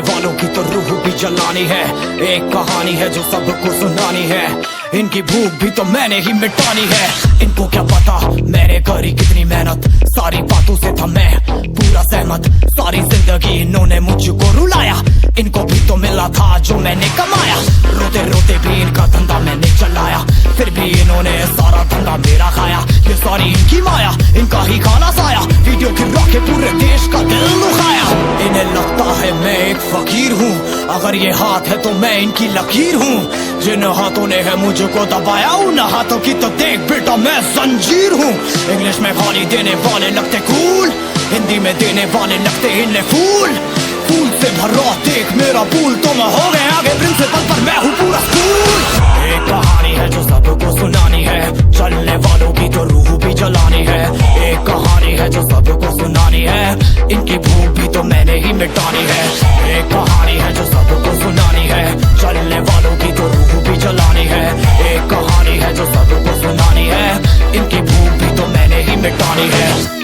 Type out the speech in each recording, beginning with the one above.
जलने वालों की तो रूह भी जलानी है। एक कहानी है जो सबको सुनानी है, इनकी भूख भी तो मैंने ही मिटानी है। इनको क्या पता मैंने करी कितनी मेहनत, सारी बातों से था मैं पूरा सहमत। सारी जिंदगी इन्होंने मुझको रुलाया, इनको भी तो मिला था जो मैंने कमाया। रोते रोते भी इनका धंधा मैंने चलाया, फिर भी इन्होंने सारा धंधा मेरा खाया। ये सारी इनकी माया, इनका ही खाना साया, वीडियो गिरा के पूरे देश का दिल दुखाया। इन्हें लगता है मैं एक फकीर हूँ, अगर ये हाथ है तो मैं इनकी लकीर हूँ। जिन हाथों ने है मुझको दबाया, उन हाथों की तो देख बेटा मैं जंजीर हूँ। इंग्लिश में गाली देने वाले लगते कूल, हिंदी में देने वाले लगते इन्हें फूल। फूल से भरा देख मेरा पूल, तो मैं हो गए आगे प्रिंसिपल पर मैं हूँ पूरा स्कूल। एक कहानी है जो सबको सुनानी है, चलने वालों की तो रूह भी जलानी है। एक कहानी है जो सबको सुनानी है, इनकी भूख भी तो मैंने ही मिटानी है। एक कहानी है जो सबको सुनानी है, चलने वालों की तो रूह भी जलानी है। एक कहानी है जो सबको सुनानी है, इनकी भूख भी तो मैंने ही मिटानी है।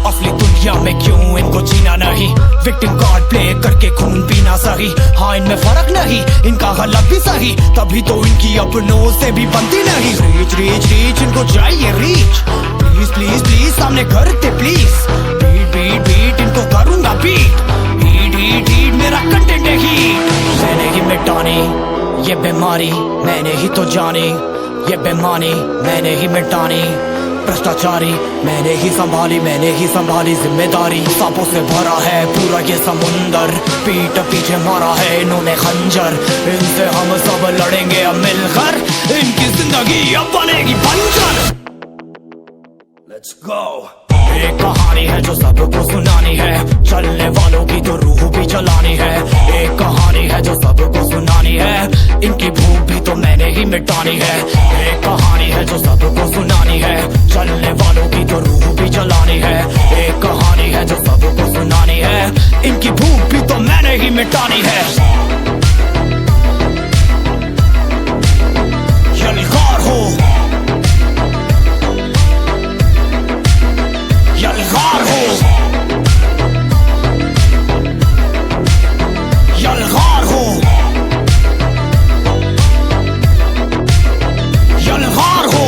असली दुनिया में क्यों इनको जीना नहीं, विक्टिम कार्ड प्ले करके खून पीना सही। हाँ इनमें फर्क नहीं, इनका गलत भी सही, तभी तो इनकी अपनों से भी बनती नहीं। रीच रीच रीच इनको चाहिए रीच, प्लीज प्लीज प्लीज सामने करते प्लीज। बीट बीट बीट इनको करूंगा बीट, हीट हीट हीट मेरा कंटेंट है हीट। मैंने ही मिटानी ये बीमारी, मैंने ही तो जानी ये बेमानी, मैंने ही मिटानी भ्रष्टाचारी। मैंने ही संभाली जिम्मेदारी। सांपों से भरा है पूरा ये समुंदर, पीठ पीछे मारा है इन्होंने खंजर। इनसे हम सब लड़ेंगे अब मिलकर, इनकी जिंदगी अब बनेगी बंजर। Let's go। एक कहानी है जो सबको सुनानी है, चलने वालों की तो रूह भी जलानी है। एक कहानी है जो सबको सुनानी है, इनकी भूख भी तो मैंने ही मिटानी है। एक कहानी है जो सबको सुनानी है, चलने वालों की तो रूह भी जलानी है। एक कहानी है जो सबको सुनानी है, इनकी भूख भी तो मैंने ही मिटानी है। यलगार हो यलगार हो यलगार हो यलगार हो।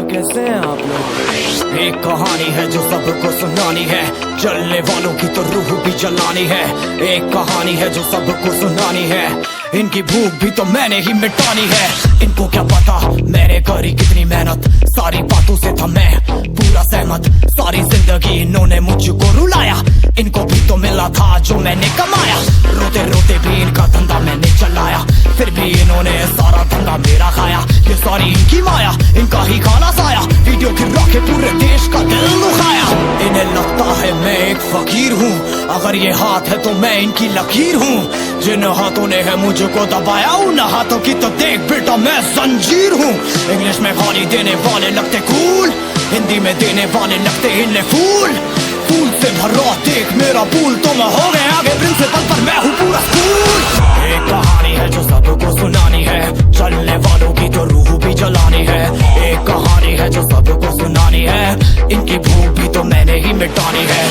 कैसे हैं आप लोग? एक कहानी है जो सबको सुनानी है, जलने वालों की तो रूह भी जलानी है। एक कहानी है जो सबको सुनानी है, इनकी भूख भी तो मैंने ही मिटानी है। इनको क्या पता मैंने करी कितनी मेहनत, सारी बातों से था मैं पूरा सहमत। सारी जिंदगी इन्होंने मुझको रुलाया, इनको भी तो मिला था जो मैंने कमाया। रोते रोते भी इनका धंधा मैंने चलाया, फिर भी इन्होंने सारा धंधा मेरा खाया। ये सारी इनकी माया, इनका ही खाना साया, वीडियो गिरा के पूरे देश का दिल दुखाया। इन्हें लगता है मैं एक फकीर हूँ, अगर ये हाथ है तो मैं इनकी लकीर हूँ। जिन हाथों ने है मुझको दबाया, उन हाथों की तो देख बेटा मैं जंजीर हूँ। इंग्लिश में गाली देने वाले लगते कूल, हिंदी में देने वाले लगते इन्हें फूल। फूल से भरा देख मेरा पूल, तो मैं हो गए आगे प्रिंसिपल पर मैं हूँ पूरा स्कूल। एक कहानी है जो सबको सुनानी है, चलने वालों की तो रूह भी जलानी है। एक कहानी है जो सबको सुनानी है, इनकी भूख भी तो मैंने ही मिटानी है।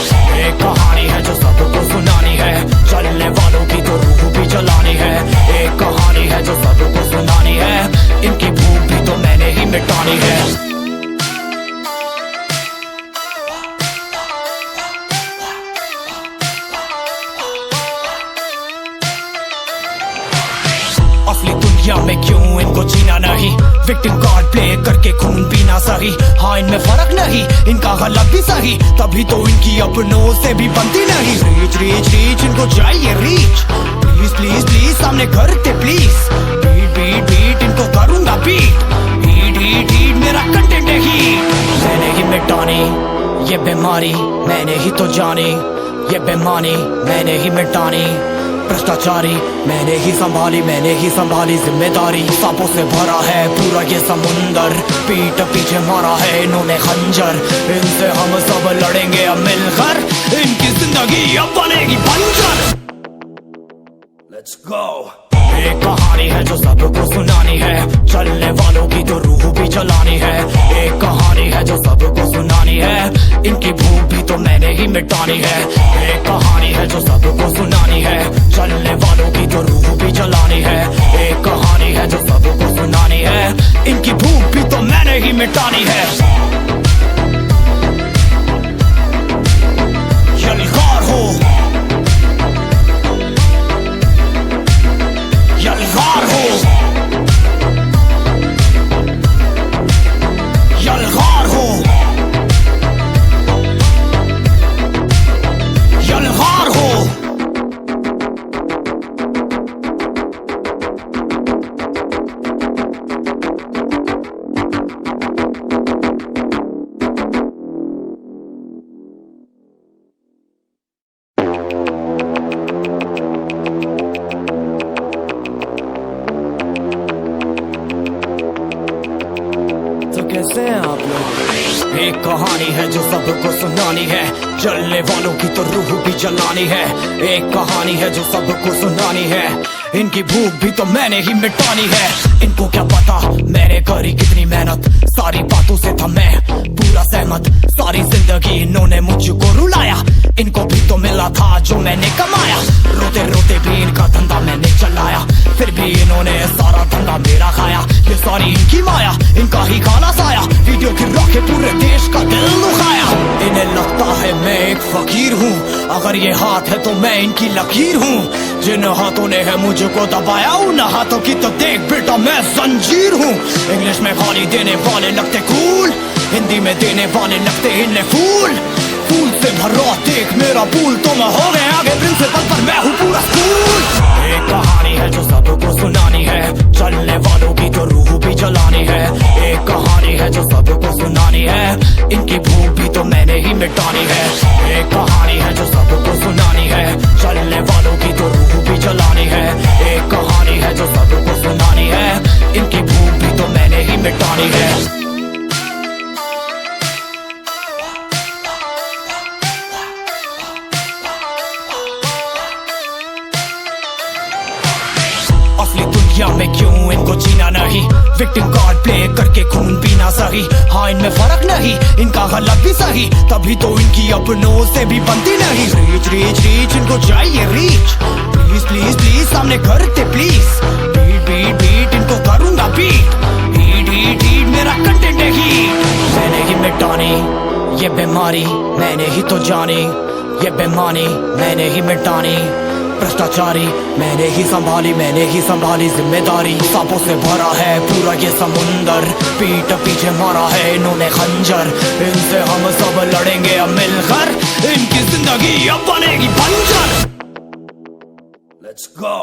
एक कहानी है जो सबको सुनानी है, चलने वालों की तो रूह भी जलानी है। एक कहानी है जो सबको सुनानी है, इनकी भूख भी तो मैंने ही मिटानी है। असली दुनिया में क्यों इनको जीना नहीं, विक्टिम कार्ड प्ले करके खून पीना सही। हाँ इनमें फर्क नहीं, इनका गलत भी सही, तभी तो इनकी अपनों से भी बनती नहीं। रीच रीच रीच इनको चाहिए रीच, प्लीज प्लीज प्लीज सामने करते प्लीज। बीट बीट बीट इनको करूंगा बीट, हीट हीट हीट मेरा कंटेंट है हीट। मैंने ही मिटानी ये बीमारी, मैंने ही तो जानी ये बेमानी मैंने ही मिटानी, भ्रष्टाचारी मैंने ही संभाली जिम्मेदारी। सांपों से भरा है पूरा ये समुंदर, पीठ पीछे मारा है इन्होंने खंजर। इनसे हम सब लड़ेंगे अब मिलकर, इनकी जिंदगी अब बनेगी बंजर। Let's go। एक कहानी है जो सबको सुनानी है, चलने वालों की तो रूह भी जलानी है। एक कहानी है जो सबको सुनानी है, इनकी भूख भी तो मैंने ही मिटानी है। एक कहानी है जो सबको सुनानी है, चलने वालों की तो रूह भी जलानी है। एक कहानी है जो सबको सुनानी है, इनकी भूख भी तो मैंने ही मिटानी है। यलगार हो, यलगार हो, यलगार हो, यलगार हो। कैसे हैं आप लोग? एक कहानी है जो सबको सुनानी है, जलने वालों की तो रूह भी जलानी है। एक कहानी है जो सबको सुनानी है, इनकी भूख भी तो मैंने ही मिटानी है। इनको क्या पता मैंने करी कितनी मेहनत, सारी बातों से था मैं पूरा सहमत। सारी जिंदगी इन्होंने मुझको रुलाया, इनको भी तो मिला था जो मैंने कमाया। रोते रोते भी इनका धंधा मैंने चलाया, फिर भी इन्होंने सारा धंधा मेरा खाया। ये सारी इनकी माया, इनका ही खाना साया, वीडियो गिरा के पूरे देश का दिल दुखाया। इन्हें लगता है मैं एक फकीर हूँ, अगर ये हाथ है तो मैं इनकी लकीर हूँ। जिन हाथों ने है मुझको दबाया, उन हाथों की तो देख बेटा मैं जंजीर हूँ। इंग्लिश में गाली देने वाले लगते कूल, हिंदी में देने वाले लगते इन्हें फूल। फूल से भरा देख मेरा पूल, तो मैं हो गए आगे प्रिंसिपल पर मैं हूँ पूरा स्कूल। एक कहानी है जो सबको सुनानी है, चलने वालों की तो रूह भी जलानी है। एक कहानी है जो सबको सुनानी है, इनकी भूख भी तो मैंने ही मिटानी है। एक कहानी है जो सबको सुनानी है, चलने वालों की तो रूह भी जलानी है। एक कहानी है जो सबको सुनानी है, इनकी भूख भी तो मैंने ही मिटानी है। असली दुनिया में क्यों इनको जीना नहीं, विक्टिम कार्ड प्ले करके खून पीना सही। हाँ इनमें फर्क नहीं, इनका गलत भी सही, तभी तो इनकी अपनों से भी बनती नहीं। रीच रीच रीच इनको चाहिए रीच, प्लीज प्लीज प्लीज सामने करते प्लीज। बीट बीट बीट इनको करूंगा बीट, हीट हीट हीट मेरा कंटेंट है हीट। मैंने ही मिटानी ये बीमारी, मैंने ही तो जानी ये बेमानी, मैंने ही मिटानी। भ्रष्टाचारी मैंने ही संभाली जिम्मेदारी। सांपों से भरा है पूरा ये समुंदर, पीठ पीछे मारा है इन्होंने खंजर। इनसे हम सब लड़ेंगे अब मिलकर, इनकी जिंदगी अब बनेगी बंजर। Let's go।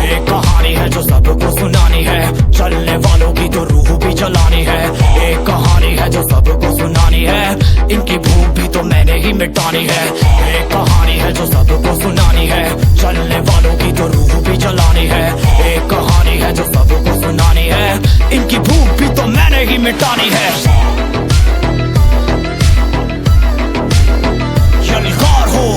एक कहानी है जो सबको सुनानी है, चलने वालों की तो रूह भी जलानी है। एक कहानी है जो सबको सुनानी है, इनकी भूख भी तो मैंने ही मिटानी है। एक कहानी है जो सबको सुनानी है, चलने वालों की तो रूह भी जलानी है। एक कहानी है जो सबको सुनानी है, इनकी भूख भी तो मैंने ही मिटानी है। यलगार हो,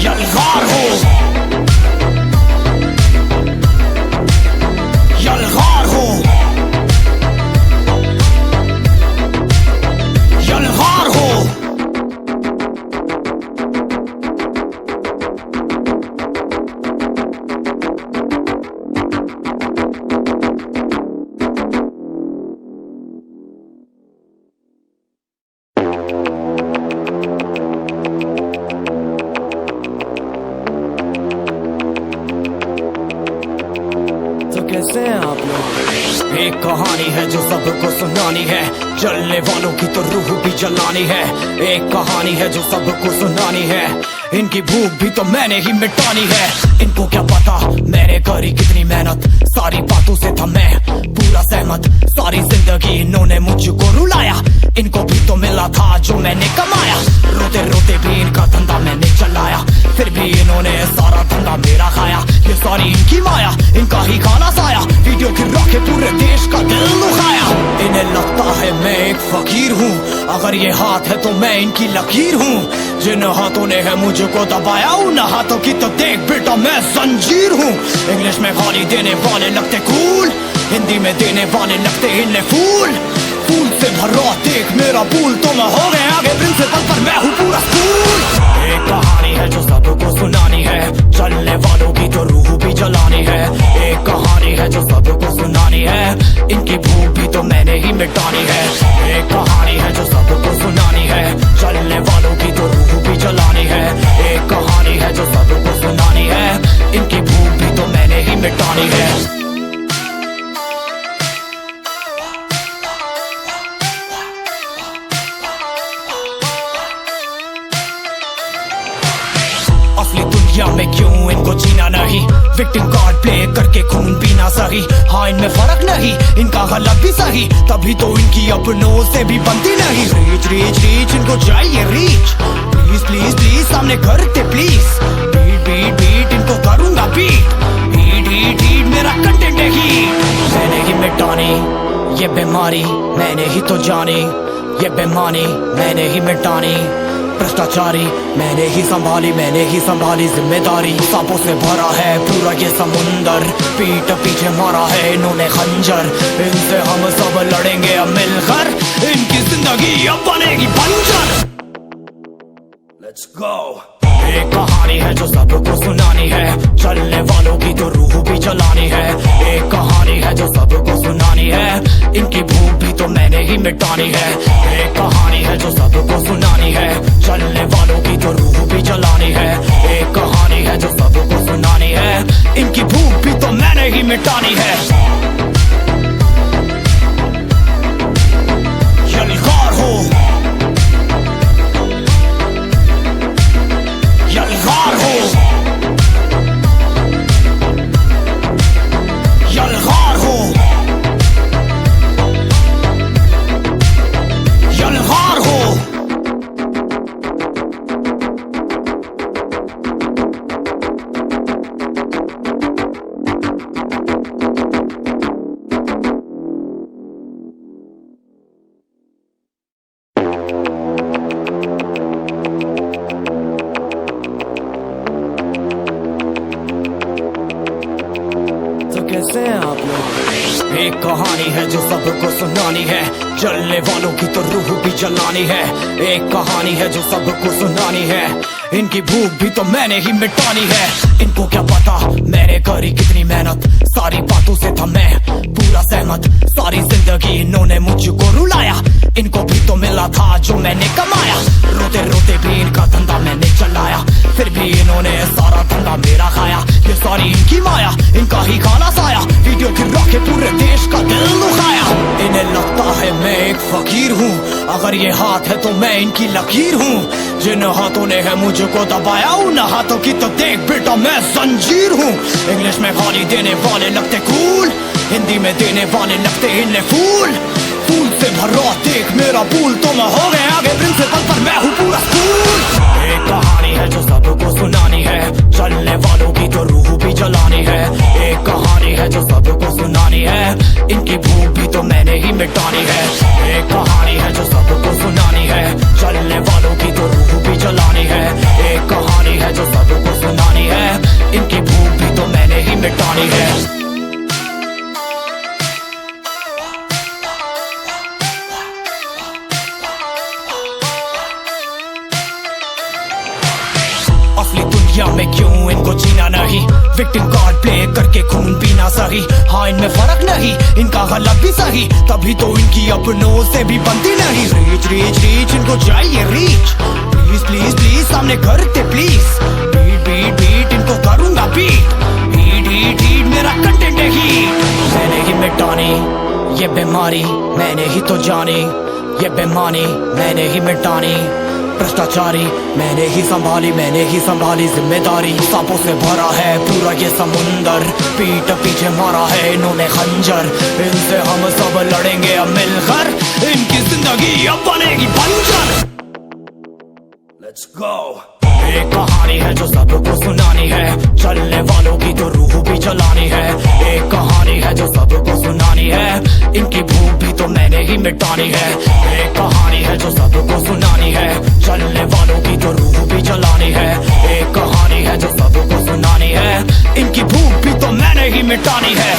यलगार हो, यलगार हो, यलगार हो। कैसे हैं आप लोग? एक कहानी है जो सबको सुनानी है, जलने वालों की तो रूह भी जलानी है। एक कहानी है जो सबको सुनानी है, इनकी भूख भी तो मैंने ही मिटानी है। इनको क्या पता मैंने करी कितनी मेहनत, सारी बातों से था मैं पूरा सहमत। सारी जिंदगी इन्होंने मुझको रुलाया, इनको भी तो मिला था जो मैंने कमाया। रोते रोते भी इनका धंधा मैंने चलाया, फिर भी इन्होंने सारा धंधा मेरा खाया। ये सारी इनकी माया, इनका ही खाना साया, वीडियो गिरा के पूरे देश का दिल दुखाया। इन्हें लगता है मैं एक फकीर हूँ, अगर ये हाथ है तो मैं इनकी लकीर हूँ। जिन हाथों ने है मुझको दबाया, उन हाथों की तो देख बेटा मैं जंजीर हूँ। इंग्लिश में गाली देने वाले लगते कूल, हिंदी में देने वाले लगते इन्हें फूल। फूल से भरा देख मेरा पूल, तो मैं हो गया आगे प्रिंसिपल पर मैं हूँ पूरा स्कूल। एक कहानी है जो सबको सुनानी है, चलने वालों की तो रूह भी जलानी है। एक कहानी है जो सबको सुनानी है, इनकी भूख भी तो मैंने ही मिटानी है। एक कहानी है जो सबको सुनानी है, चलने वालों की तो रूह भी जलानी है। एक कहानी है जो सबको सुनानी है, इनकी भूख भी तो मैंने ही मिटानी है। असली दुनिया में क्यों इनको जीना नहीं, विक्टिम कार्ड प्ले करके खून पीना सही। हाँ इनमें फर्क नहीं, इनका गलत भी सही, तभी तो इनकी अपनों से भी बनती नहीं। रीच रीच रीच इनको चाहिए रीच, प्लीज प्लीज प्लीज सामने करते प्लीज। बीट बीट बीट इनको करूंगा बीट, हीट हीट हीट मेरा कंटेंट है हीट। मैंने ही मिटानी ये बीमारी, मैंने ही तो जानी ये बेमानी, मैंने ही मिटानी भ्रष्टाचारी। मैंने ही संभाली जिम्मेदारी। सांपों से भरा है पूरा ये समुंदर, पीठ पीछे मारा है इन्होंने खंजर। इनसे हम सब लड़ेंगे अब मिलकर, इनकी जिंदगी अब बनेगी बंजर। Let's go। एक कहानी है जो सबको सुनानी है, चलने वालों की तो रूह भी जलानी है। एक कहानी है जो सबको सुनानी है, इनकी भूख भी तो मैंने ही मिटानी है। एक कहानी है जो सबको सुनानी है, चलने वालों की तो रूह भी जलानी है। एक कहानी है जो सबको सुनानी है, इनकी भूख भी तो मैंने ही मिटानी है। यलगार हो यलगार हो यलगार हो यलगार हो। कैसे हैं आप लोग? एक कहानी है जो सबको सुनानी है, जलने वालों की तो रूह भी जलानी है। एक कहानी है जो सबको सुनानी है, इनकी भूख भी तो मैंने ही मिटानी है। इनको क्या पता मैंने करी कितनी मेहनत, सारी बातों से था मैं पूरा सहमत। सारी जिंदगी इन्होंने मुझको रुलाया, इनको भी तो मिला था जो मैंने कमाया। रोते रोते भी इनका धंधा मैंने चलाया, फिर भी इन्होंने सारा धंधा मेरा खाया। ये सारी इनकी माया, इनका ही खाना साया, वीडियो गिरा के पूरे देश का दिल दुखाया। इन्हें लगता है मैं एक फकीर हूँ, अगर ये हाथ है तो मैं इनकी लकीर हूँ। जिन हाथों ने है मुझको दबाया, उन हाथों की तो देख बेटा मैं जंजीर हूँ। इंग्लिश में गाली देने वाले लगते कूल, हिंदी में देने वाले लगते इन्हें फूल। फूल से भरा देख मेरा पूल, तो मैं हो गया आगे प्रिंसिपल पर मैं हूँ पूरा स्कूल। एक कहानी है जो सबको सुनानी है, चलने वालों की तो रूह भी जलानी है। एक कहानी है जो सबको सुनानी है, इनकी भूख भी तो मैंने ही मिटानी है। एक कहानी है जो सबको सुनानी है, चलने वालों की तो रूह भी जलानी है। एक कहानी है जो सबको सुनानी है, इनकी भूख भी तो मैंने ही मिटानी है। असली दुनिया में क्यों इनको जीना नहीं, विक्टिम कार्ड प्ले करके खून पीना सही। हाँ इनमें फर्क नहीं, इनका गलत भी सही, तभी तो इनकी अपनों से भी बनती नहीं। रीच रीच रीच इनको चाहिए रीच, प्लीज प्लीज प्लीज सामने करते प्लीज। बीट बीट बीट इनको करूंगा बीट, हीट हीट हीट मेरा कंटेंट है हीट। मैंने ही मिटानी ये बीमारी, मैंने ही तो जानी ये बेमानी, मैंने ही मिटानी भ्रष्टाचारी मैंने ही संभाली जिम्मेदारी। सांपों से भरा है पूरा ये समुंदर, पीठ पीछे मारा है इन्होंने खंजर। इनसे हम सब लड़ेंगे अब मिलकर, इनकी जिंदगी अब बनेगी बंजर। Let's go। एक कहानी है जो सबको सुनानी है, चलने वालों की तो रूह भी जलानी है। एक कहानी है जो सबको सुनानी है, इनकी भूख भी तो मैंने ही मिटानी है। एक कहानी है जो सबको सुनानी है, चलने वालों की तो रूह भी जलानी है। एक कहानी है जो सबको सुनानी है, इनकी भूख भी तो मैंने ही मिटानी है।